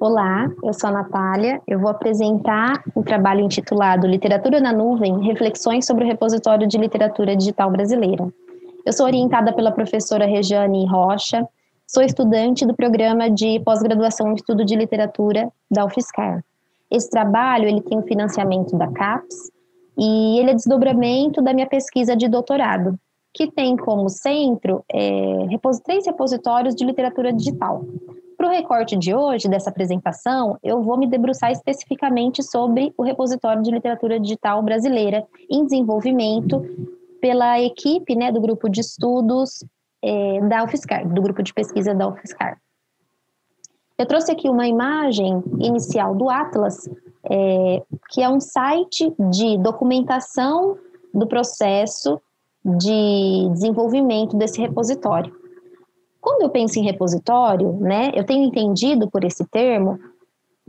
Olá, eu sou a Natália. Eu vou apresentar o trabalho intitulado Literatura na Nuvem, Reflexões sobre o Repositório de Literatura Digital Brasileira. Eu sou orientada pela professora Regiane Rocha, sou estudante do programa de pós-graduação em estudo de literatura da UFSCar. Esse trabalho ele tem o financiamento da CAPES e ele é desdobramento da minha pesquisa de doutorado, que tem como centro três repositórios de literatura digital. Para o recorte de hoje, dessa apresentação, eu vou me debruçar especificamente sobre o repositório de literatura digital brasileira em desenvolvimento pela equipe do grupo de estudos da UFSCar, do grupo de pesquisa da UFSCar. Eu trouxe aqui uma imagem inicial do Atlas, que é um site de documentação do processo de desenvolvimento desse repositório. Quando eu penso em repositório, eu tenho entendido por esse termo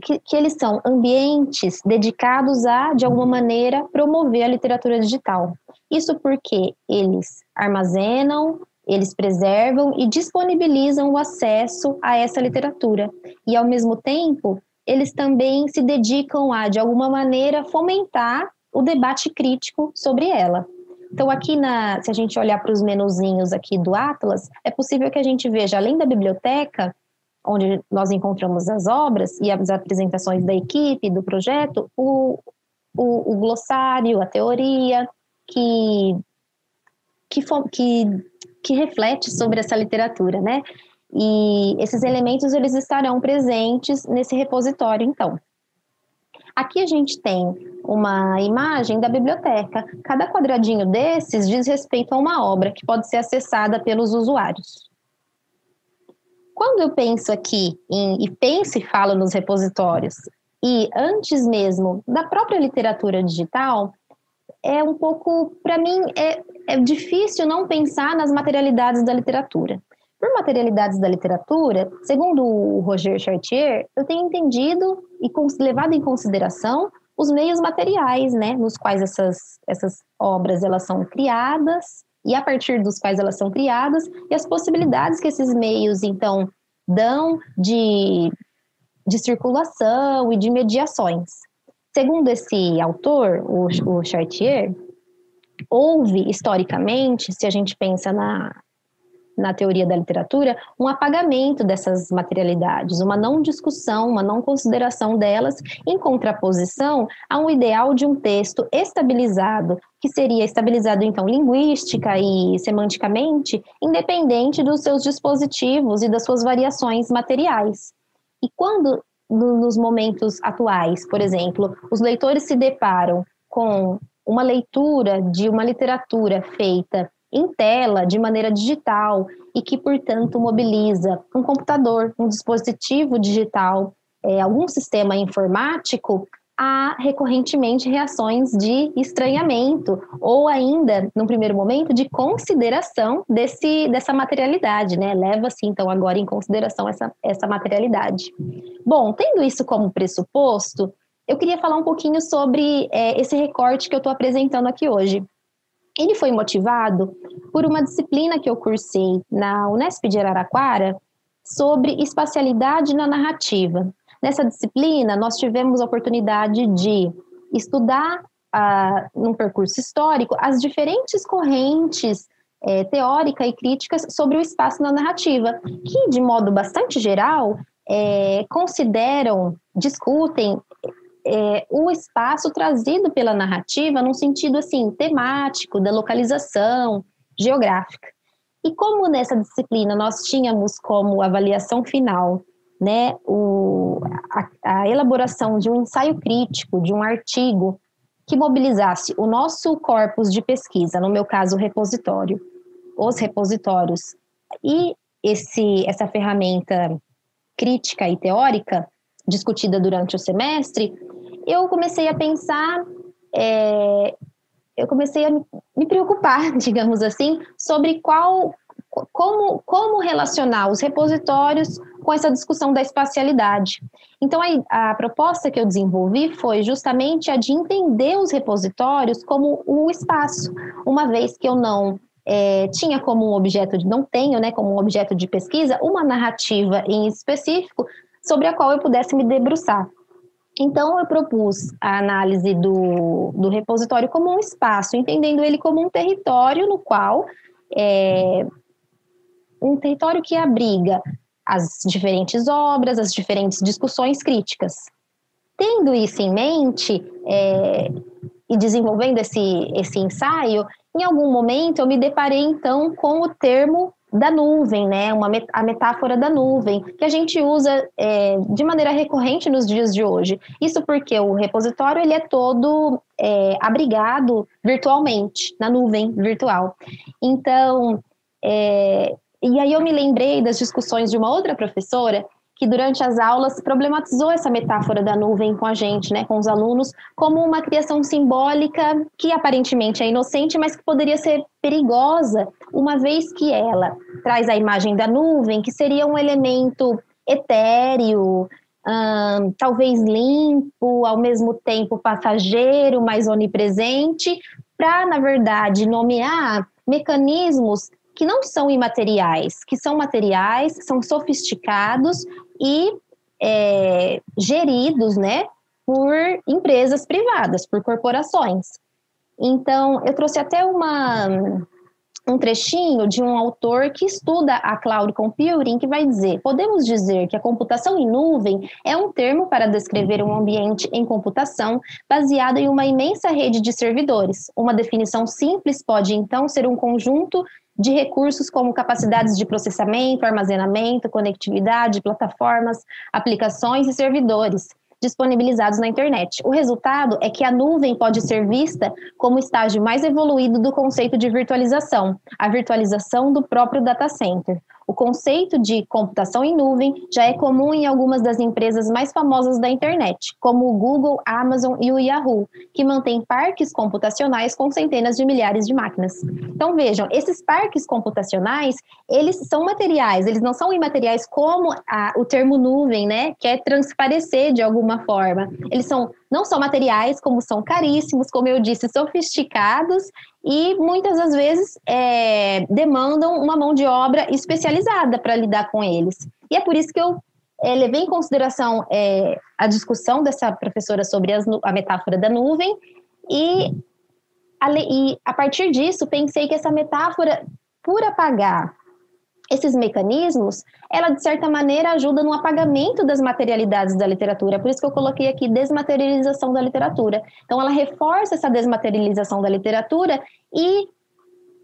que eles são ambientes dedicados a, de alguma maneira, promover a literatura digital. Isso porque eles armazenam, eles preservam e disponibilizam o acesso a essa literatura. E, ao mesmo tempo, eles também se dedicam a, de alguma maneira, fomentar o debate crítico sobre ela. Então, aqui, se a gente olhar para os menuzinhos aqui do Atlas, é possível que a gente veja, além da biblioteca, onde nós encontramos as obras e as apresentações da equipe, do projeto, o glossário, a teoria, que reflete sobre essa literatura, E esses elementos, eles estarão presentes nesse repositório, então. Aqui a gente tem uma imagem da biblioteca. Cada quadradinho desses diz respeito a uma obra que pode ser acessada pelos usuários. Quando eu penso aqui penso e falo nos repositórios, e antes mesmo da própria literatura digital, é um pouco, para mim, é difícil não pensar nas materialidades da literatura. Por materialidades da literatura, segundo o Roger Chartier, eu tenho entendido e levado em consideração os meios materiais, nos quais essas obras elas são criadas e a partir dos quais elas são criadas e as possibilidades que esses meios, então, dão de circulação e de mediações. Segundo esse autor, o Chartier, houve, historicamente, se a gente pensa na teoria da literatura, um apagamento dessas materialidades, uma não discussão, uma não consideração delas, em contraposição a um ideal de um texto estabilizado, que seria estabilizado, então, linguística e semanticamente, independente dos seus dispositivos e das suas variações materiais. E quando, nos momentos atuais, por exemplo, os leitores se deparam com uma leitura de uma literatura feita em tela, de maneira digital, e que, portanto, mobiliza um computador, um dispositivo digital, algum sistema informático, há recorrentemente reações de estranhamento, ou ainda, num primeiro momento, de consideração dessa materialidade, Leva-se, então, agora em consideração essa materialidade. Bom, tendo isso como pressuposto, eu queria falar um pouquinho sobre esse recorte que eu estou apresentando aqui hoje. Ele foi motivado por uma disciplina que eu cursei na Unesp de Araraquara sobre espacialidade na narrativa. Nessa disciplina, nós tivemos a oportunidade de estudar, num percurso histórico, as diferentes correntes teóricas e críticas sobre o espaço na narrativa, que, de modo bastante geral, discutem o espaço trazido pela narrativa num sentido assim, temático, da localização, geográfica. E como nessa disciplina nós tínhamos como avaliação final a elaboração de um ensaio crítico, de um artigo que mobilizasse o nosso corpus de pesquisa, no meu caso o repositório, os repositórios, e essa ferramenta crítica e teórica discutida durante o semestre, eu comecei a pensar, eu comecei a me preocupar, digamos assim, sobre como relacionar os repositórios com essa discussão da espacialidade. Então, a proposta que eu desenvolvi foi justamente a de entender os repositórios como um espaço, uma vez que eu não tinha como um objeto, não tenho, como um objeto de pesquisa, uma narrativa em específico. sobre a qual eu pudesse me debruçar. Então, eu propus a análise do repositório como um espaço, entendendo ele como um território no qual um território que abriga as diferentes obras, as diferentes discussões críticas. Tendo isso em mente, e desenvolvendo esse ensaio, em algum momento eu me deparei então com o termo da nuvem, né? A metáfora da nuvem, que a gente usa de maneira recorrente nos dias de hoje. Isso porque o repositório ele é todo abrigado virtualmente, na nuvem virtual. Então, e aí eu me lembrei das discussões de uma outra professora que durante as aulas problematizou essa metáfora da nuvem com a gente, né, com os alunos, como uma criação simbólica que aparentemente é inocente, mas que poderia ser perigosa, uma vez que ela traz a imagem da nuvem, que seria um elemento etéreo, talvez limpo, ao mesmo tempo passageiro, mas onipresente, para, na verdade, nomear mecanismos que não são imateriais, que são materiais, que são sofisticados e geridos, né, por empresas privadas, por corporações. Então, eu trouxe até um trechinho de um autor que estuda a cloud computing, que vai dizer: podemos dizer que a computação em nuvem é um termo para descrever um ambiente em computação baseado em uma imensa rede de servidores. Uma definição simples pode, então, ser um conjunto de recursos como capacidades de processamento, armazenamento, conectividade, plataformas, aplicações e servidores disponibilizados na internet. O resultado é que a nuvem pode ser vista como o estágio mais evoluído do conceito de virtualização, a virtualização do próprio data center. O conceito de computação em nuvem já é comum em algumas das empresas mais famosas da internet, como o Google, Amazon e o Yahoo, que mantêm parques computacionais com centenas de milhares de máquinas. Então vejam, esses parques computacionais, eles são materiais, eles não são imateriais como o termo nuvem, né, quer transparecer de alguma forma. Eles não são materiais, como são caríssimos, como eu disse, sofisticados, e muitas das vezes demandam uma mão de obra especializada para lidar com eles. E é por isso que eu levei em consideração a discussão dessa professora sobre a metáfora da nuvem, e a partir disso pensei que essa metáfora, por apagar esses mecanismos, ela, de certa maneira, ajuda no apagamento das materialidades da literatura. Por isso que eu coloquei aqui desmaterialização da literatura. Então, ela reforça essa desmaterialização da literatura e,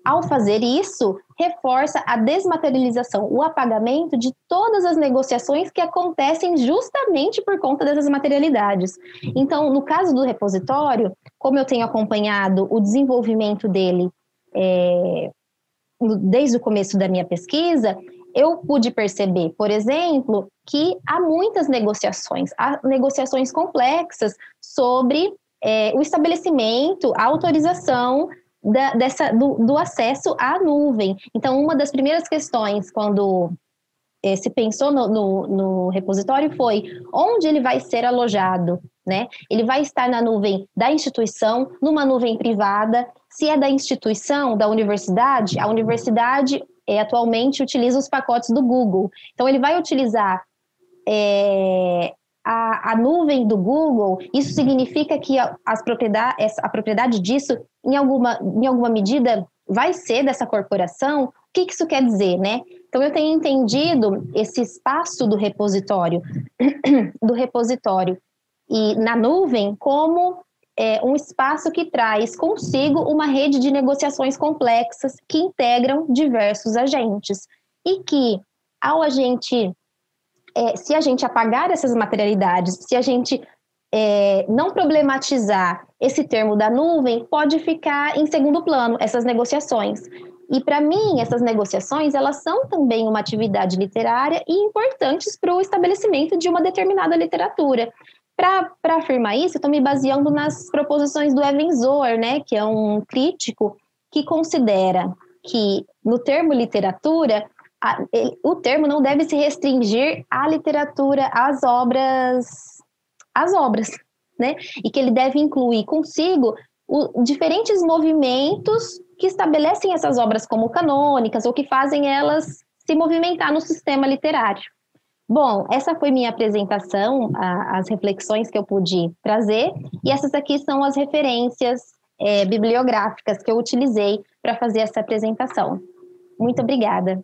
ao fazer isso, reforça a desmaterialização, o apagamento de todas as negociações que acontecem justamente por conta dessas materialidades. Então, no caso do repositório, como eu tenho acompanhado o desenvolvimento dele desde o começo da minha pesquisa, eu pude perceber, por exemplo, que há muitas negociações, há negociações complexas sobre o estabelecimento, a autorização do acesso à nuvem. Então, uma das primeiras questões, quando se pensou no repositório, foi onde ele vai ser alojado, né? Ele vai estar na nuvem da instituição, numa nuvem privada. Se é da instituição, da universidade, a universidade atualmente utiliza os pacotes do Google. Então, ele vai utilizar a nuvem do Google. Isso significa que a propriedade disso, em alguma medida, vai ser dessa corporação. O que isso quer dizer, né? Então, eu tenho entendido esse espaço do repositório e na nuvem como um espaço que traz consigo uma rede de negociações complexas que integram diversos agentes e que, se a gente apagar essas materialidades, se a gente não problematizar esse termo da nuvem, pode ficar em segundo plano essas negociações. E, para mim, essas negociações, elas são também uma atividade literária e importantes para o estabelecimento de uma determinada literatura. Para afirmar isso, eu estou me baseando nas proposições do Evan Zohar, né, que é um crítico que considera que, no termo literatura, o termo não deve se restringir à literatura, às obras, né, e que ele deve incluir consigo diferentes movimentos que estabelecem essas obras como canônicas ou que fazem elas se movimentar no sistema literário. Bom, essa foi minha apresentação, as reflexões que eu pude trazer, e essas aqui são as referências, bibliográficas que eu utilizei para fazer essa apresentação. Muito obrigada.